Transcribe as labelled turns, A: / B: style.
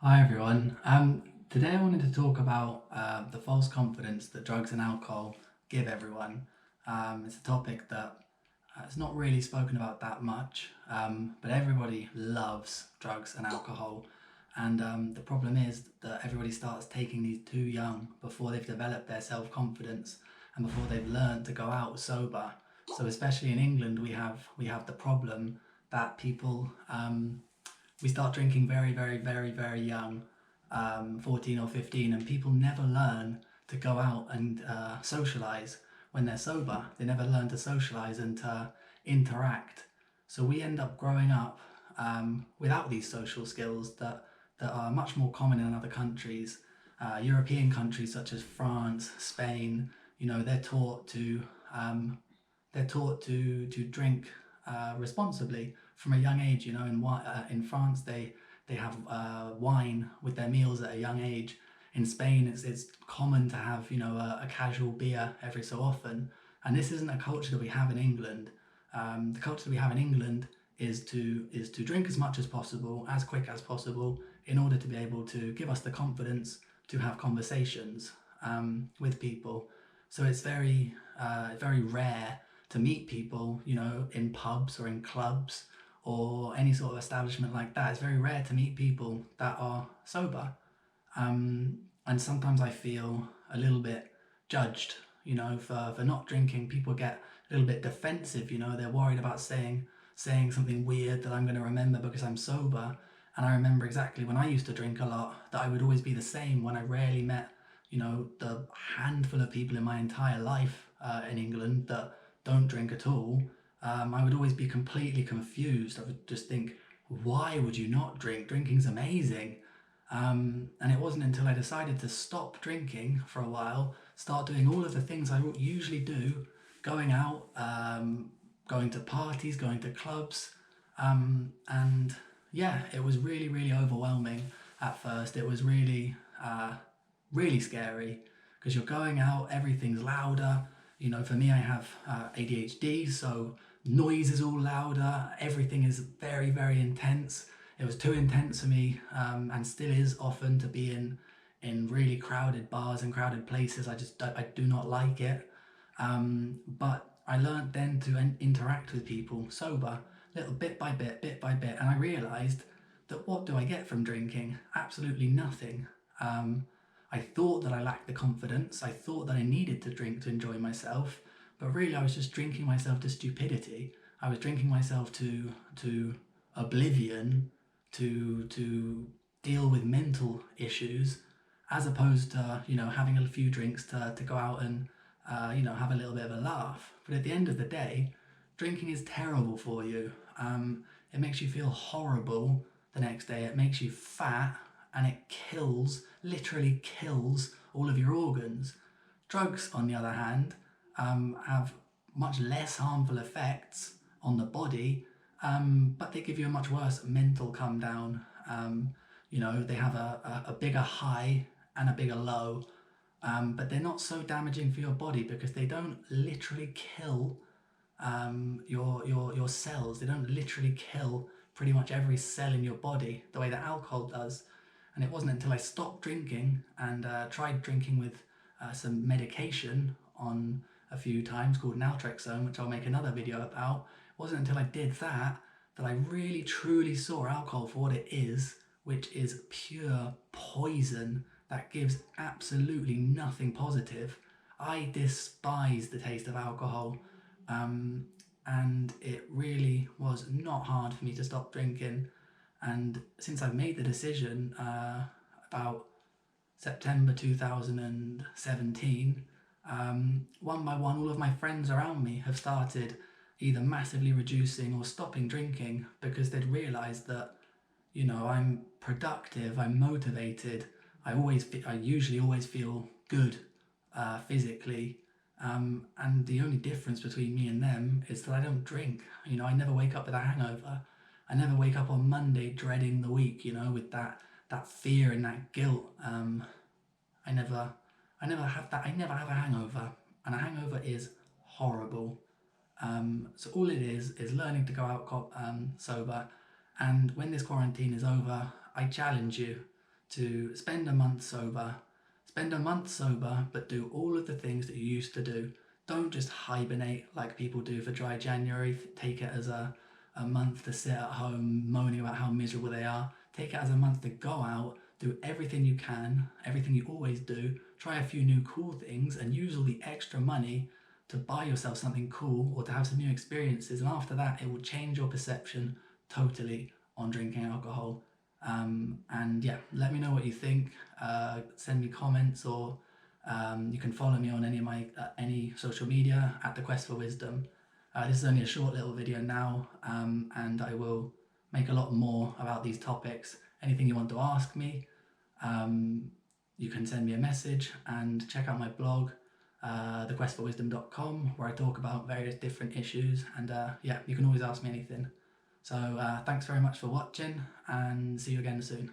A: Hi everyone. Today I wanted to talk about the false confidence that drugs and alcohol give everyone. It's a topic that it's not really spoken about that much, but everybody loves drugs and alcohol. And the problem is that everybody starts taking these too young before they've developed their self-confidence and before they've learned to go out sober. So especially in England, we have the problem that people we start drinking very, very, very, very young, 14 or 15, and people never learn to go out and socialize when they're sober. They never learn to socialize and to interact. So we end up growing up without these social skills that are much more common in other countries. European countries such as France, Spain, they're taught to drink responsibly from a young age. In France they have wine with their meals at a young age. In Spain, it's common to have a casual beer every so often, and this isn't a culture that we have in England. The culture that we have in England is to drink as much as possible, as quick as possible, in order to be able to give us the confidence to have conversations with people. So it's very rare to meet people, in pubs or in clubs or any sort of establishment like that. It's very rare to meet people that are sober. And sometimes I feel a little bit judged, for not drinking. People get a little bit defensive, they're worried about saying something weird that I'm going to remember because I'm sober. And I remember exactly when I used to drink a lot that I would always be the same when I rarely met, the handful of people in my entire life in England that don't drink at all. I would always be completely confused. I would just think, why would you not drink? Drinking's amazing. And it wasn't until I decided to stop drinking for a while, start doing all of the things I usually do, going out, going to parties, going to clubs, and yeah, it was really, really overwhelming at first. It was really scary because you're going out, everything's louder. For me, I have ADHD, so noise is all louder, everything is very, very intense. It was too intense for me, and still is often, to be in really crowded bars and crowded places. I do not like it. But I learned then to interact with people sober, little bit by bit, and I realised that what do I get from drinking? Absolutely nothing. Um, I thought that I lacked the confidence. I thought that I needed to drink to enjoy myself, but really I was just drinking myself to stupidity. I was drinking myself to oblivion, to deal with mental issues, as opposed to having a few drinks to go out and have a little bit of a laugh. But at the end of the day, drinking is terrible for you. It makes you feel horrible the next day. It makes you fat, and it literally kills all of your organs. Drugs, on the other hand, have much less harmful effects on the body, but they give you a much worse mental come down. They have a bigger high and a bigger low, but they're not so damaging for your body because they don't literally kill your cells. They don't literally kill pretty much every cell in your body the way that alcohol does. And it wasn't until I stopped drinking and tried drinking with some medication on a few times called naltrexone, which I'll make another video about. It wasn't until I did that that I really truly saw alcohol for what it is, which is pure poison that gives absolutely nothing positive. I despise the taste of alcohol, um, and it really was not hard for me to stop drinking. And since I've made the decision about September 2017, one by one, all of my friends around me have started either massively reducing or stopping drinking because they'd realised that, I'm productive, I'm motivated, I usually always feel good physically. And the only difference between me and them is that I don't drink. I never wake up with a hangover. I never wake up on Monday dreading the week, with that fear and that guilt. I never I never have that. I never have a hangover, and a hangover is horrible. So all it is learning to go out sober. And when this quarantine is over, I challenge you to spend a month sober. Spend a month sober, but do all of the things that you used to do. Don't just hibernate like people do for dry January. Take it as a month to sit at home moaning about how miserable they are. Take it as a month to go out, do everything you can, everything you always do, try a few new cool things, and use all the extra money to buy yourself something cool or to have some new experiences. And after that, it will change your perception totally on drinking alcohol. And yeah, let me know what you think. Send me comments, or you can follow me on any social media at The Quest for Wisdom. This is only a short little video now, and I will make a lot more about these topics. Anything you want to ask me, you can send me a message, and check out my blog, thequestforwisdom.com, where I talk about various different issues. And yeah, you can always ask me anything. So thanks very much for watching, and see you again soon.